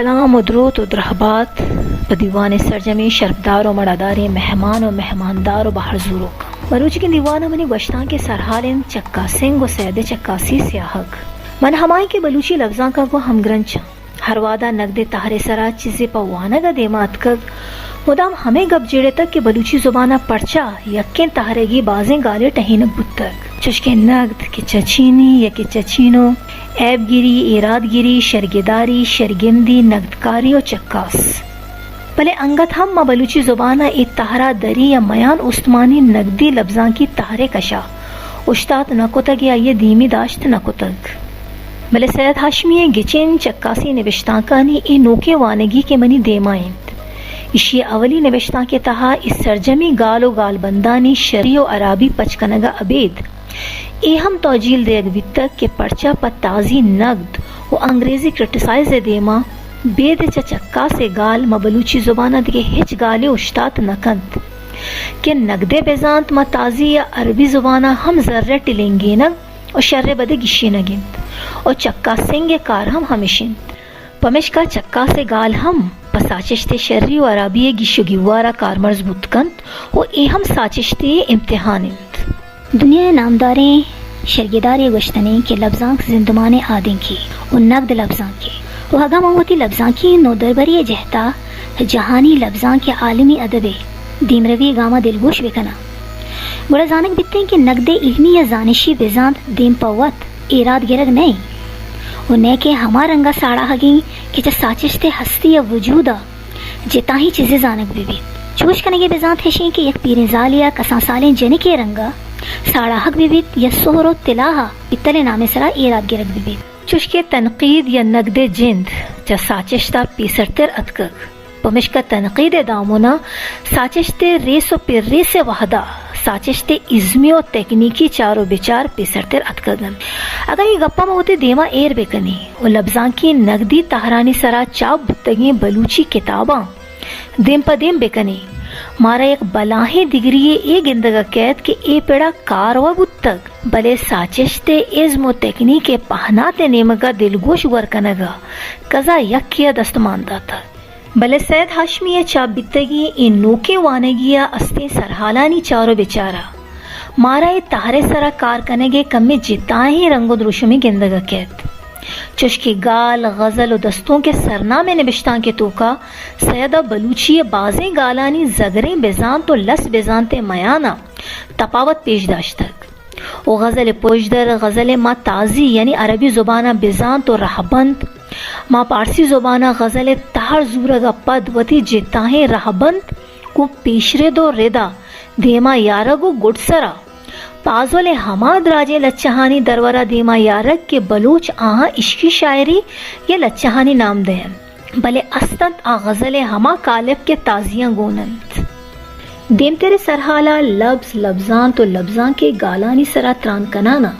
سلام و درود و درحبات به دیوان سرجمی شرفدار و مردار مہمان و مہماندار و بہر زوروں کا مروچ کی دیوانہ منی گوشتان کے سرحالن چکا سنگ و سید چکاسی سیاحک من ہمائی کے بلوچی لفظاں کا گو ہم گرنچا ہر وعدہ نقد تہرے سرا چیزیں پوانا گا دیمات کگ مدام ہمیں گب جیڑے تک کہ بلوچی زبانہ پرچا یکین تہرے گی بازیں گالے ٹہین بتک چشکے نقد کہ چچینی یا کہ چچینو عیب گیری ایراد گیری شرگداری شرگندی نقدکاری و چکاس بلے انگت ہم ما بلوچی زبانہ ای تہرا دری یا میان استمانی نقدی لفظاں کی تہرے کشا اشتات نکو تگ یا یہ دیمی داشت نکو تگ بلے سید ہاشمی گچین چکاسی نوشتاں کانی ای نوکے وانگی کے منی دیمائیں اشی اولی نوشتاں کے تہا اس سرجمی گال و گال بندانی شرعی و عربی پچکنگا عبید ای ہم توجیل دے اگوی تک کہ پرچا پا تازی نقد و انگریزی کرٹیسائز دیما بید چکا سے گال ما بلوچی زبانہ دیگے ہچ گالے اشتات نکند کہ نقد بیزانت ما تازی یا عربی زبانہ ہم ذرہ ٹلنگی نگ و شر بدے گشی نگند و چکا سنگ کار ہم ہمیشند پمش کا چکا سے گال ہم پساچشتے شرعی و عربی گیشو گیوارا کارمرز بودکند و ای ہم ساچشتے امتحانند دنیا نامداریں شرگدار گشتنے کے لفظاں زندمان آدیں کی و نقد لفظاں کے و ہگا موتی لفظاں کی نو دربری جہتا جہانی لفظاں کے عالمی ادبے دیمروی گاما دلگوش بکنا گوڑا زانک بیتیں کہ نقد علمی یا زانشی بیزاند دیم پوت ایراد گرگ نہیں و نئے کہ ہما رنگا ساڑا ہگیں کہ جا ساچشتے ہستی یا وجودا جتا ہی چیزیں زانک بیبیت چوش کنگے بیزاند ہشیں کہ یک پیرین زالیا کسان سالیں جنے کے رنگا ساڑا حق بیبیت یا سہر و تلاہا اتلے نام سرا ایراد گرگ بیبیت چشکے تنقید یا نقد جند جا ساچشتا پیسرتر اتکگ پمشکا تنقید دامونا ساچشتے ریس و پر ریس وحدہ ساچشتے ازمی و تکنیکی چارو بچار پیسرتر اتکگن اگر یہ گپا موتے دیما ایر بکنی و لفظاں کی نقدی تہرانی سرا چاپ بتگیں بلوچی کتاباں دیم پا دیم بکنی مارا ایک بلاہیں ڈگری اے گندگا قید کہ اے پیڑا کاروا بودتگ بلے ساچشتے ازم و تکنیک پہناتے نیمگا دلگوش ورکنگا کزا یک کیا دستماندہ تھا بلے سید ہاشمی چاپ بیتگی ان نوکے وانگیا استے سرحالانی چارو بیچارا مارا اے تہرے سرا کار کنگے کمی جتائیں رنگ و دروشمی گندگا قید چشکی گال غزل و دستوں کے سرنامے نبشتان کے توکا سیدہ بلوچی بازیں گالانی زگریں بیزانت و لس بیزانت میانا تپاوت پیش داشتک و غزل پوشدر غزل ما تازی یعنی عربی زبانہ بیزانت و رہبند ما پارسی زبانہ غزل تہر زورگا پد وتی جتاہیں رہبند کو پیشرے دو ردا دیما یارگو گڑ سرا پازول حماد راجے لچہانی درورہ دیما یارک کے بلوچ آہاں عشقی شاعری یا لچہانی نام دہن بلے استند آ غزل ہما کالب کے تازیاں گونند دیم تیرے سرحالہ لفظ لفظان تو لفظاں کے گالانی سرا تران کنانا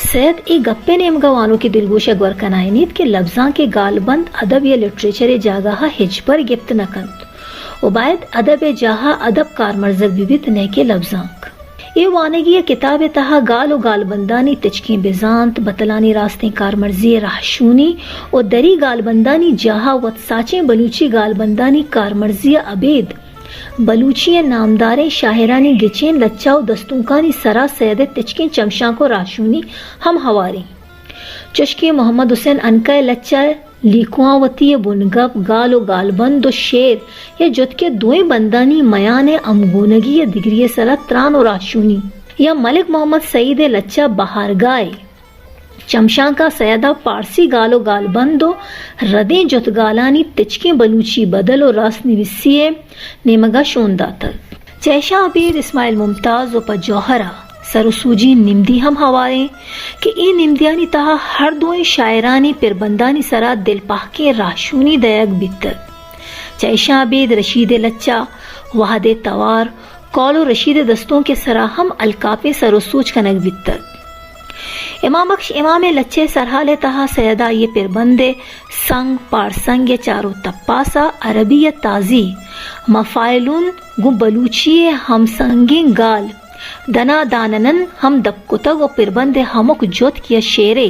سید ای گپے نیمگوانوں کی دلگوش گور کنائنید کے لفظاں کے گال بند ادب یا لٹریچر جاگاہا ہج پر گفت نکند و باید ادب جاہا ادب کارمرزگ بیبیت نیکے لفظاں یہ وانگی کتاب تہا گال و گال بندانی تچکیں بیزانت بطلانی راستیں کارمرزی رہشونی و دری گال بندانی جاہا وط ساچیں بلوچی گال بندانی کارمرزی عبید بلوچی نامداریں شاہرانی گچین لچاو دستونکانی سرا سید تچکیں چمشاں کو راشونی ہم ہواری چشکی محمد حسین انکہ لچا لیکواں وتی بنگپ گال و گال بند و شیر یا جت کے دوئیں بندانی میان امگونگی یا دگری سرا تران و راشونی یا ملک محمد سعید لچا بہارگائے چمشاں کا سیدہ پارسی گال و گال بند و ردیں جت گالانی تچکیں بلوچی بدل و راست نویسیے نیمگا شوندہ تک چیشا عبید اسماعیل ممتاز و پا جوہرہ سرسوجی نمدی ہم ہوائیں کہ ای نمدیانی تہا ہر دوئیں شاعرانی پر بندانی سرا دل پاہ کے راشونی دیگ بیتک چیشا عبید رشید لچا وحد توار کول و رشید دستوں کے سرا ہم الکاپ سرسوج کنگ بیتک امام بخش امام لچے سرحال تہا سیدہ یہ پر بندے سنگ پارسنگ یا چارو تپاسا عربی تازی مفائلون گو بلوچی ہم سنگین گال دنا داننن ہم دب کتگ و پر بندے ہمک جوت کیا شیرے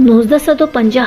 1950